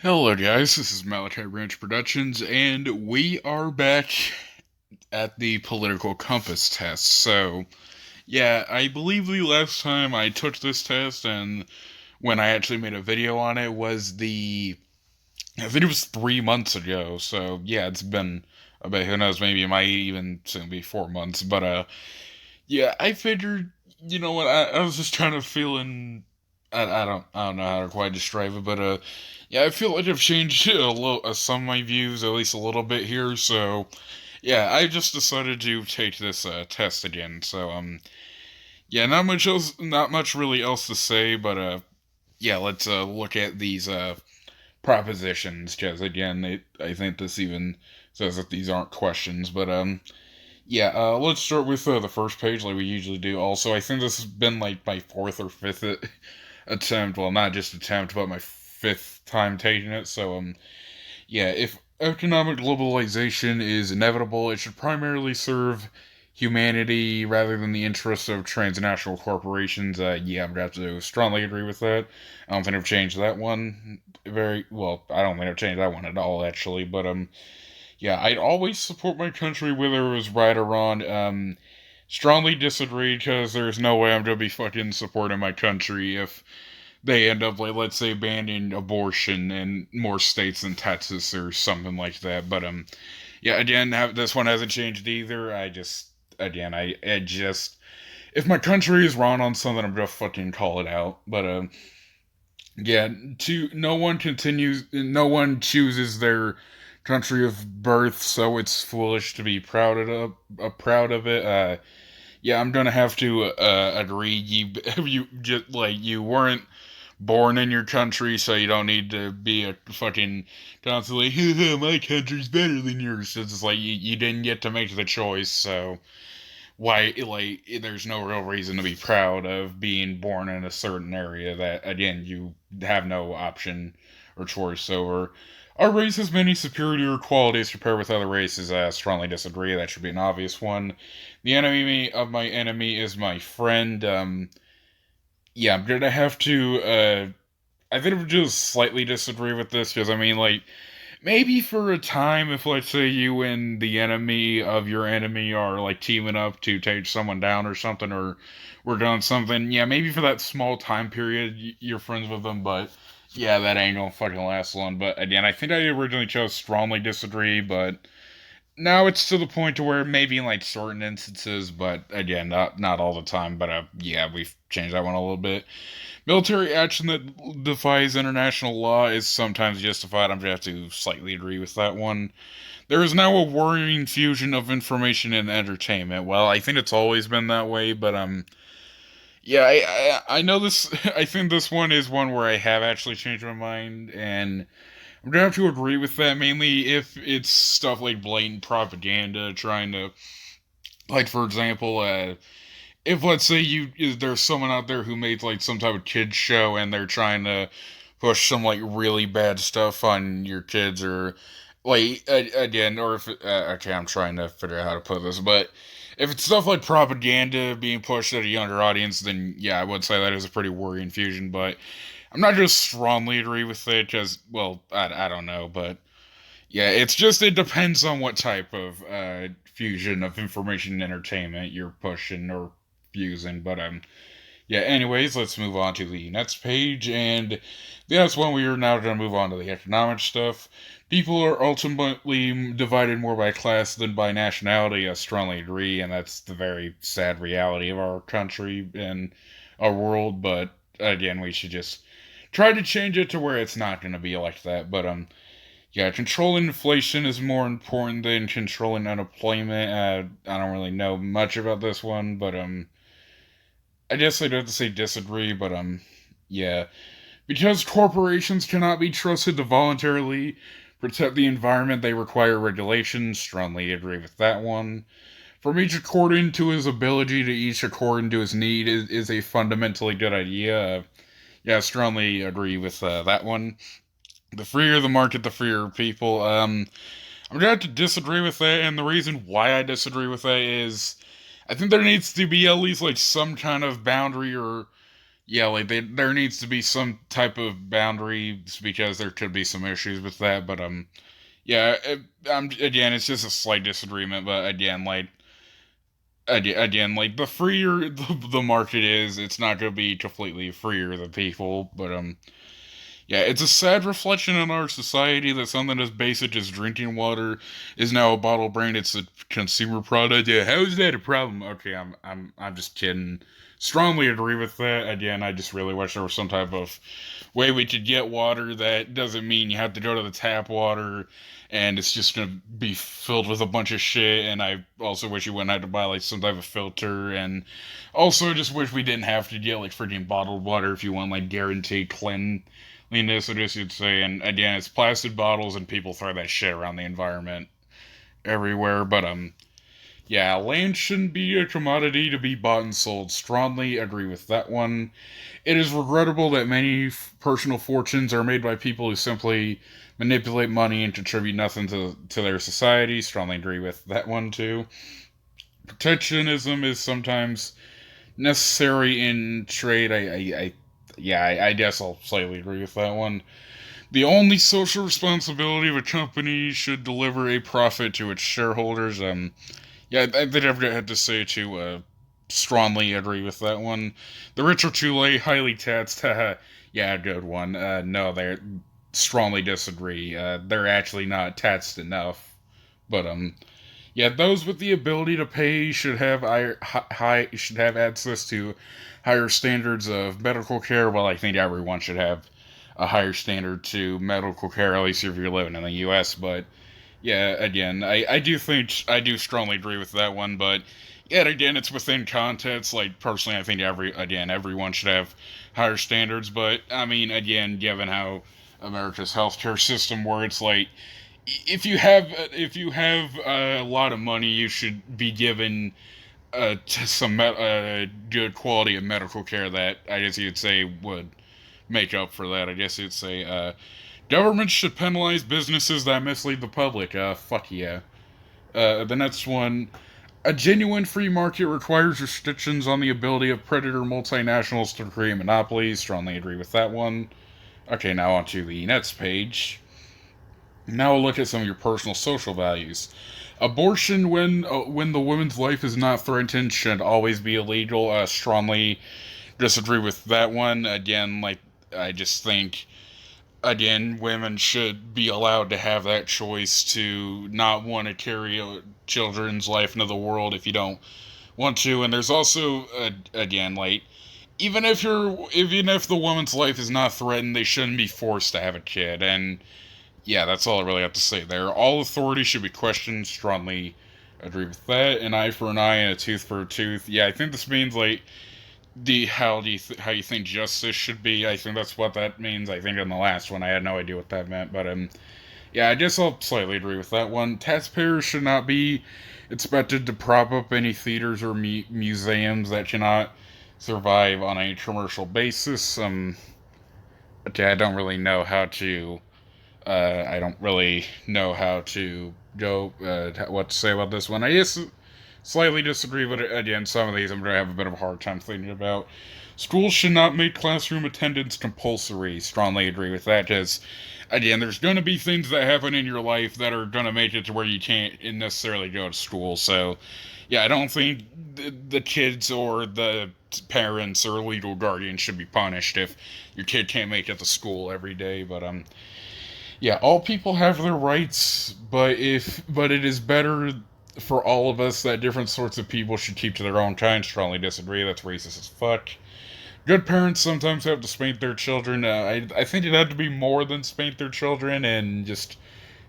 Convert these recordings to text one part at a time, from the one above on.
Hello, guys. This is Malachi Branch Productions, and we are back at the political compass test. So, yeah, I believe the last time I took this test and when I actually made a video on it was I think it was 3 months ago. So, yeah, it's been a bit. Who knows? Maybe it might even soon be 4 months. But, yeah, I figured, you know what? I was just trying to feel in. I don't know how to quite describe it, but yeah, I feel like I've changed a little some of my views at least a little bit here. So yeah, I just decided to take this test again. So yeah, not much really else to say, but yeah, let's look at these propositions because again, I think this even says that these aren't questions, but yeah, let's start with the first page like we usually do. Also, I think this has been like my fourth or fifth attempt. Well, not just attempt, but my fifth time taking it. So, yeah, if economic globalization is inevitable, it should primarily serve humanity rather than the interests of transnational corporations. Yeah, I'm gonna have to strongly agree with that. I don't think I've changed that one very well. I don't think I've changed that one at all, actually. But yeah, I'd always support my country whether it was right or wrong. Strongly disagree because there's no way I'm gonna be fucking supporting my country if they end up like let's say banning abortion in more states than Texas or something like that. But yeah, again, this one hasn't changed either. I just if my country is wrong on something, I'm gonna fucking call it out. But yeah, no one chooses their country of birth, so it's foolish to be proud of it. Yeah, I'm gonna have to agree. You just like you weren't born in your country, so you don't need to be a fucking constantly my country's better than yours. It's just like you didn't get to make the choice, so why like there's no real reason to be proud of being born in a certain area that again you have no option or choice over. Our race has many superior qualities compared with other races. I strongly disagree. That should be an obvious one. The enemy of my enemy is my friend. Yeah, I'm gonna have to. I think I would just slightly disagree with this because I mean, like, maybe for a time, if let's say you and the enemy of your enemy are like teaming up to take someone down or something, or we're doing something, yeah, maybe for that small time period you're friends with them, but yeah, that ain't gonna fucking last long. But again, I think I originally chose strongly disagree, but now it's to the point to where maybe in like certain instances, but again, not all the time. But yeah, we've changed that one a little bit. Military action that defies international law is sometimes justified. I'm gonna have to slightly agree with that one. There is now a worrying fusion of information and entertainment. Well, I think it's always been that way, but yeah, I know this. I think this one is one where I have actually changed my mind, and I'm gonna have to agree with that. Mainly if it's stuff like blatant propaganda, trying to, like for example, if let's say there's someone out there who made like some type of kids show and they're trying to push some like really bad stuff on your kids or like again or if okay, I'm trying to figure out how to put this, but if it's stuff like propaganda being pushed at a younger audience, then yeah, I would say that is a pretty worrying fusion. But I'm not just strongly agree with it because well, I don't know, but yeah, it depends on what type of fusion of information and entertainment you're pushing or fusing. But yeah. Anyways, let's move on to the next page, and that's when we are now going to move on to the economic stuff. People are ultimately divided more by class than by nationality. I strongly agree, and that's the very sad reality of our country and our world. But again, we should just try to change it to where it's not going to be like that. But yeah, controlling inflation is more important than controlling unemployment. I don't really know much about this one, but I guess I'd have to say disagree. But yeah, because corporations cannot be trusted to voluntarily protect the environment, they require regulations. Strongly agree with that one. From each according to his ability to each according to his need is a fundamentally good idea. Yeah, strongly agree with that one. The freer the market, the freer people. I'm gonna have to disagree with that, and the reason why I disagree with that is I think there needs to be at least like some kind of boundary or Yeah, like there needs to be some type of boundaries because there could be some issues with that. But yeah, again, it's just a slight disagreement. But again, like the freer the market is, it's not going to be completely freer than people. But yeah, it's a sad reflection on our society that something as basic as drinking water is now a bottle brand. It's a consumer product. Yeah, how is that a problem? Okay, I'm just kidding. Strongly agree with that. Again, I just really wish there was some type of way we could get water that doesn't mean you have to go to the tap water and it's just gonna be filled with a bunch of shit. And I also wish you wouldn't have to buy like some type of filter. And also just wish we didn't have to get like freaking bottled water if you want like guaranteed cleanness, I guess you'd say. And again, it's plastic bottles and people throw that shit around the environment everywhere. But yeah, land shouldn't be a commodity to be bought and sold. Strongly agree with that one. It is regrettable that many personal fortunes are made by people who simply manipulate money and contribute nothing to their society. Strongly agree with that one too. Protectionism is sometimes necessary in trade. I guess I'll slightly agree with that one. The only social responsibility of a company should deliver a profit to its shareholders. Yeah, I think I've had to say to strongly agree with that one. The rich are too late, highly taxed. Yeah, good one. No, they strongly disagree. They're actually not taxed enough. But yeah, those with the ability to pay should have should have access to higher standards of medical care. Well, I think everyone should have a higher standard to medical care, at least if you're living in the U.S. But yeah, again, I do strongly agree with that one, but yet again, it's within context. Like personally, I think everyone should have higher standards. But I mean, again, given how America's healthcare system works, like if you have a lot of money, you should be given good quality of medical care that I guess you'd say would make up for that. I guess you'd say governments should penalize businesses that mislead the public. Fuck yeah. The next one. A genuine free market requires restrictions on the ability of predator multinationals to create monopolies. Strongly agree with that one. Okay, now on to the next page. Now we'll look at some of your personal social values. Abortion, when the woman's life is not threatened, should always be illegal. Strongly disagree with that one. Again, like I just think women should be allowed to have that choice to not want to carry a children's life into the world if you don't want to. And there's also, like, even if the woman's life is not threatened, they shouldn't be forced to have a kid. And yeah, that's all I really have to say there. All authority should be questioned. Strongly agree with that. An eye for an eye and a tooth for a tooth. Yeah, I think this means like how you think justice should be. I think that's what that means. I think in the last one I had no idea what that meant, but yeah, I guess I'll slightly agree with that one. Taxpayers should not be expected to prop up any theaters or museums that cannot survive on a commercial basis. Okay, I don't really know how to go what to say about this one. I guess slightly disagree, but again, some of these I'm going to have a bit of a hard time thinking about. Schools should not make classroom attendance compulsory. Strongly agree with that, because, again, there's going to be things that happen in your life that are going to make it to where you can't necessarily go to school. So, yeah, I don't think the kids or the parents or legal guardians should be punished if your kid can't make it to school every day. But yeah, all people have their rights, but it is better for all of us that different sorts of people should keep to their own kind. Strongly disagree. That's racist as fuck. Good parents sometimes have to spank their children. I think it had to be more than spank their children and just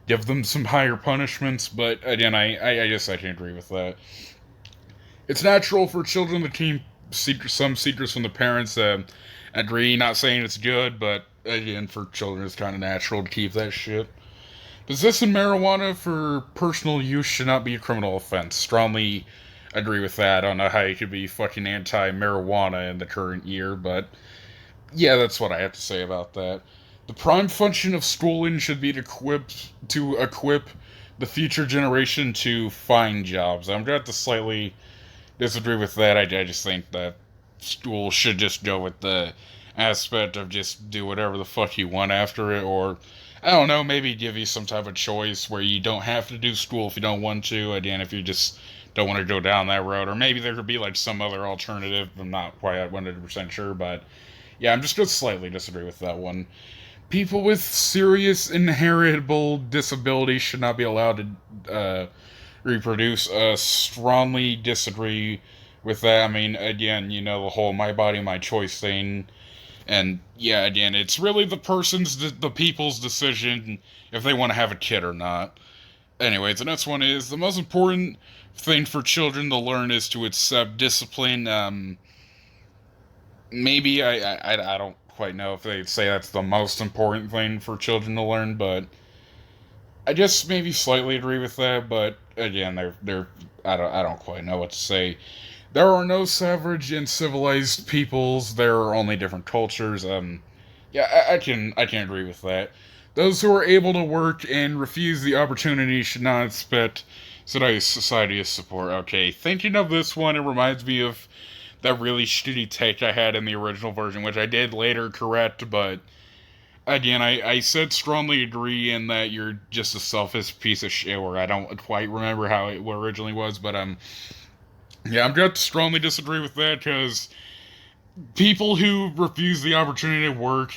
give them some higher punishments. But again, I guess I can agree with that. It's natural for children to keep some secrets from the parents. Agree. Not saying it's good, but again, for children, it's kind of natural to keep that shit. Possessing marijuana for personal use should not be a criminal offense. Strongly agree with that. I don't know how you could be fucking anti-marijuana in the current year, but yeah, that's what I have to say about that. The prime function of schooling should be to equip the future generation to find jobs. I'm going to have to slightly disagree with that. I just think that school should just go with the aspect of just do whatever the fuck you want after it, or I don't know, maybe give you some type of choice where you don't have to do school if you don't want to. Again, if you just don't want to go down that road, or maybe there could be like some other alternative. I'm not quite 100% sure, but yeah, I'm just gonna slightly disagree with that one. People with serious inheritable disabilities should not be allowed to reproduce. Strongly disagree with that. I mean, again, the whole my body, my choice thing. And yeah, again, it's really the people's decision if they want to have a kid or not. Anyways, the next one is the most important thing for children to learn is to accept discipline. Maybe I don't quite know if they'd say that's the most important thing for children to learn, but I just maybe slightly agree with that. But again, they're I don't quite know what to say. There are no savage and civilized peoples. There are only different cultures. Yeah, I can agree with that. Those who are able to work and refuse the opportunity should not expect society's support. Okay, thinking of this one, it reminds me of that really shitty take I had in the original version, which I did later correct, but again, I said strongly agree in that you're just a selfish piece of shit, or I don't quite remember how it originally was, but yeah, I'm going to strongly disagree with that because people who refuse the opportunity to work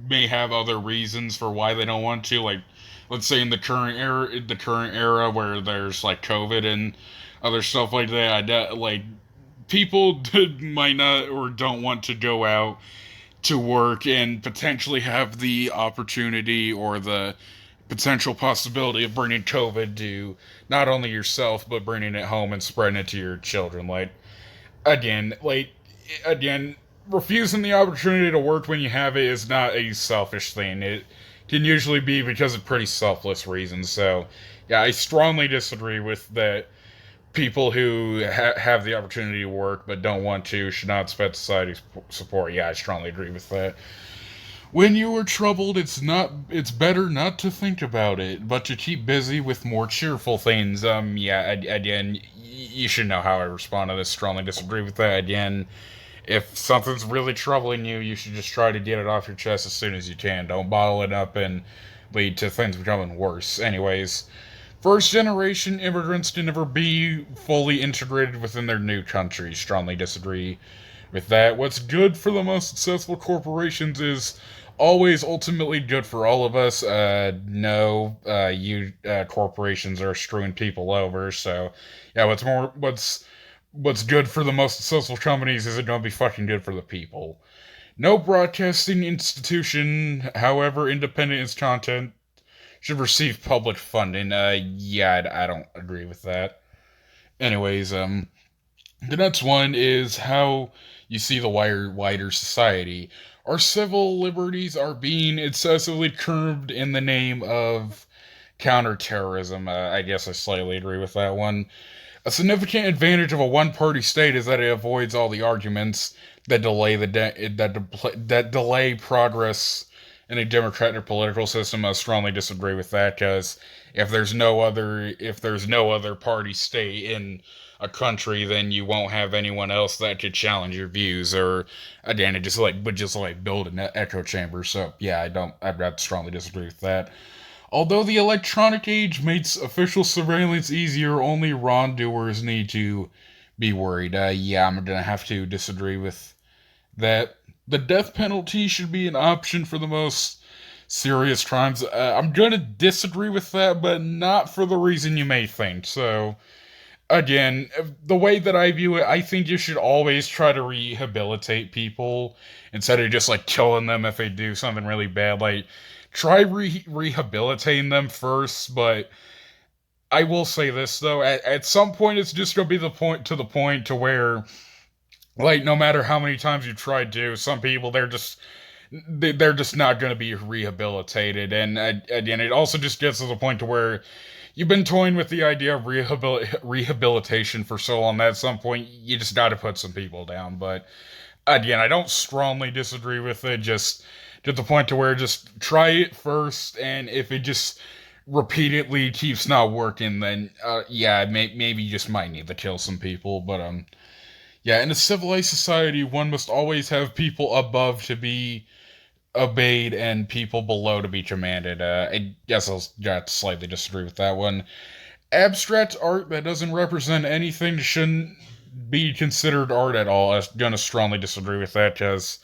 may have other reasons for why they don't want to. Like, let's say in the current era where there's like COVID and other stuff like that, like people might not or don't want to go out to work and potentially have the opportunity or the potential possibility of bringing COVID to not only yourself but bringing it home and spreading it to your children. Again, like again, refusing the opportunity to work when you have it is not a selfish thing. It can usually be because of pretty selfless reasons. So, yeah, I strongly disagree with that. People who have the opportunity to work but don't want to should not expect society's support. Yeah, I strongly agree with that. When you are troubled, it's better not to think about it, but to keep busy with more cheerful things. Yeah, again, you should know how I respond to this. Strongly disagree with that. Again, if something's really troubling you, you should just try to get it off your chest as soon as you can. Don't bottle it up and lead to things becoming worse. Anyways, first generation immigrants can never be fully integrated within their new country. Strongly disagree with that. What's good for the most successful corporations is always ultimately good for all of us. No, you corporations are screwing people over. So, yeah, what's good for the most successful companies isn't going to be fucking good for the people. No broadcasting institution, however independent its content, should receive public funding. Yeah, I don't agree with that. Anyways, the next one is how you see the wider society. Our civil liberties are being excessively curbed in the name of counterterrorism. I guess I slightly agree with that one. A significant advantage of a one-party state is that it avoids all the arguments that that delay progress in a democratic political system. I strongly disagree with that because if there's no other party state in a country, then you won't have anyone else that could challenge your views. Or again, it would just build an echo chamber. So yeah, I'd strongly disagree with that. Although the electronic age makes official surveillance easier, only wrongdoers need to be worried. Yeah, I'm gonna have to disagree with that. The death penalty should be an option for the most serious crimes. I'm gonna disagree with that, but not for the reason you may think. So, again, the way that I view it, I think you should always try to rehabilitate people instead of just like killing them if they do something really bad. Like, try rehabilitating them first. But I will say this though: at some point, it's just gonna be the point to where, like, no matter how many times you try to, some people they're just not going to be rehabilitated. And again, it also just gets to the point to where you've been toying with the idea of rehabilitation for so long that at some point you just got to put some people down. But again, I don't strongly disagree with it. Just to the point to where just try it first, and if it just repeatedly keeps not working, then yeah, maybe you just might need to kill some people. But Yeah, in a civilized society, one must always have people above to be obeyed and people below to be commanded. I guess I'll slightly disagree with that one. Abstract art that doesn't represent anything shouldn't be considered art at all. I'm gonna strongly disagree with that because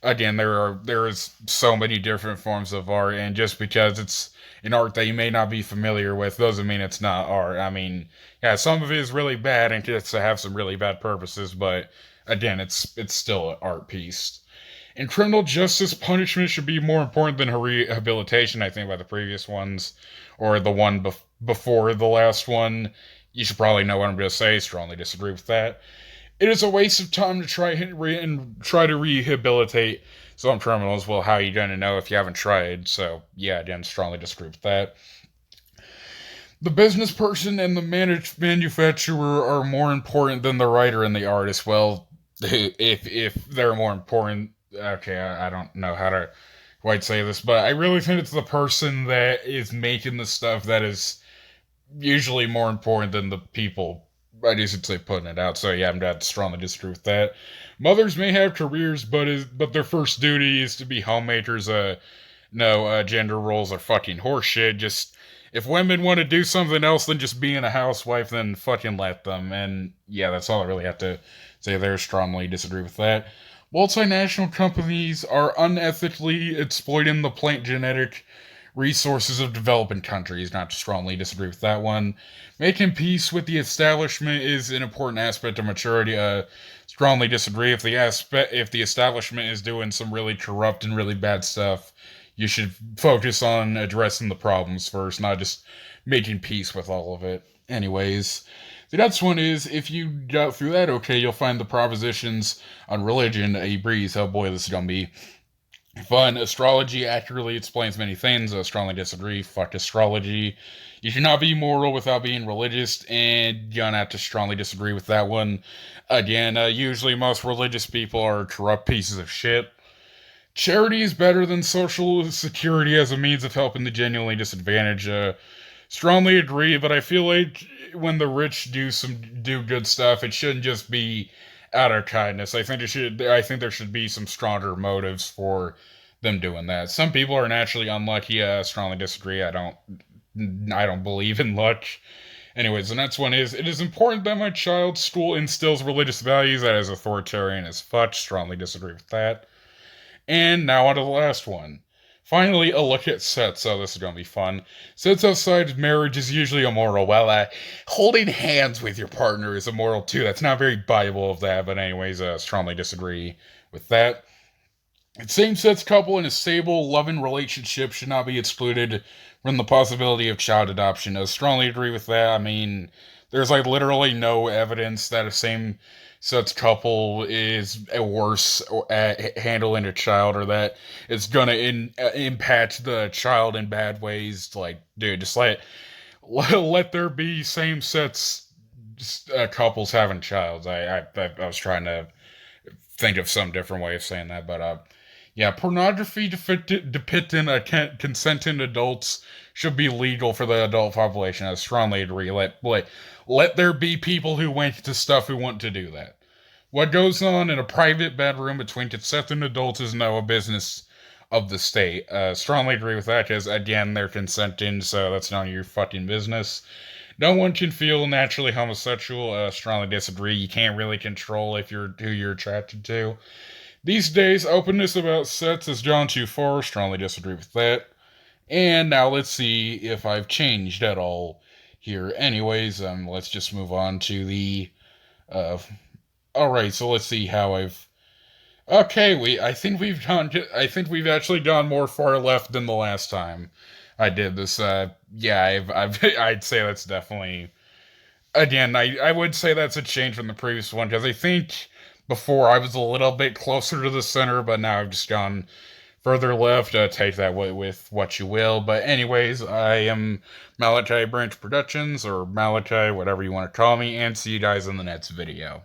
again, there is so many different forms of art, and just because it's an art that you may not be familiar with doesn't mean it's not art. I mean, yeah, some of it is really bad and gets to have some really bad purposes, but again, it's still an art piece. In criminal justice, punishment should be more important than rehabilitation, I think, by the previous ones, or the one before the last one. You should probably know what I'm going to say. Strongly disagree with that. It is a waste of time to try to rehabilitate some criminals. Well, how are you going to know if you haven't tried? So, yeah, again, strongly disagree with that. The business person and the manufacturer are more important than the writer and the artist. Well, if they're more important, okay, I don't know how to quite say this, but I really think it's the person that is making the stuff that is usually more important than the people. I guess you'd say putting it out. So yeah, I'm not strongly disagree with that. Mothers may have careers, but their first duty is to be homemakers. No, gender roles are fucking horseshit. Just if women want to do something else than just being a housewife, then fucking let them. And yeah, that's all I really have to say there. Strongly disagree with that. Multinational companies are unethically exploiting the plant genetic resources of developing countries. Not to strongly disagree with that one. Making peace with the establishment is an important aspect of maturity. Strongly disagree. If the establishment is doing some really corrupt and really bad stuff, you should focus on addressing the problems first, not just making peace with all of it. Anyways, the next one is if you got through that okay, you'll find the propositions on religion a breeze. Oh boy, this is gonna be fun. Astrology accurately explains many things. I strongly disagree. Fuck astrology. You cannot be moral without being religious, and you're gonna have to strongly disagree with that one. Again, usually most religious people are corrupt pieces of shit. Charity is better than social security as a means of helping the genuinely disadvantaged. Strongly agree, but I feel like when the rich do good stuff, it shouldn't just be out of kindness. I think there should be some stronger motives for them doing that. Some people are naturally unlucky. I strongly disagree. I don't believe in luck. Anyways, the next one is it is important that my child's school instills religious values that is authoritarian as fuck. Strongly disagree with that. And now on to the last one. Finally, a look at sets. Oh, this is going to be fun. Sets outside marriage is usually immoral. Well, holding hands with your partner is immoral too. That's not very Bible of that, but anyways, strongly disagree with that. A same-sex couple in a stable, loving relationship should not be excluded from the possibility of child adoption. I strongly agree with that. I mean, there's like literally no evidence that a same-sex couple is a worse at handling a child or that it's gonna impact the child in bad ways. Like, dude, just let there be same-sex couples having child. I was trying to think of some different way of saying that, but yeah, pornography depicting consenting adults should be legal for the adult population. I strongly agree. Let there be people who went to stuff who want to do that. What goes on in a private bedroom between consenting adults is no business of the state. Strongly agree with that because again, they're consenting, so that's none of your fucking business. No one can feel naturally homosexual. Strongly disagree. You can't really control who you're attracted to. These days, openness about sets has gone too far. Strongly disagree with that. And now let's see if I've changed at all here. Anyways, let's just move on to the. All right, so let's see how I've. Okay, I think we've gone. I think we've actually gone more far left than the last time I did this. Yeah, I'd say that's definitely. Again, I would say that's a change from the previous one because I think before I was a little bit closer to the center, but now I've just gone further left. Take that with what you will. But anyways, I am Malachi Branch Productions or Malachi, whatever you want to call me, and see you guys in the next video.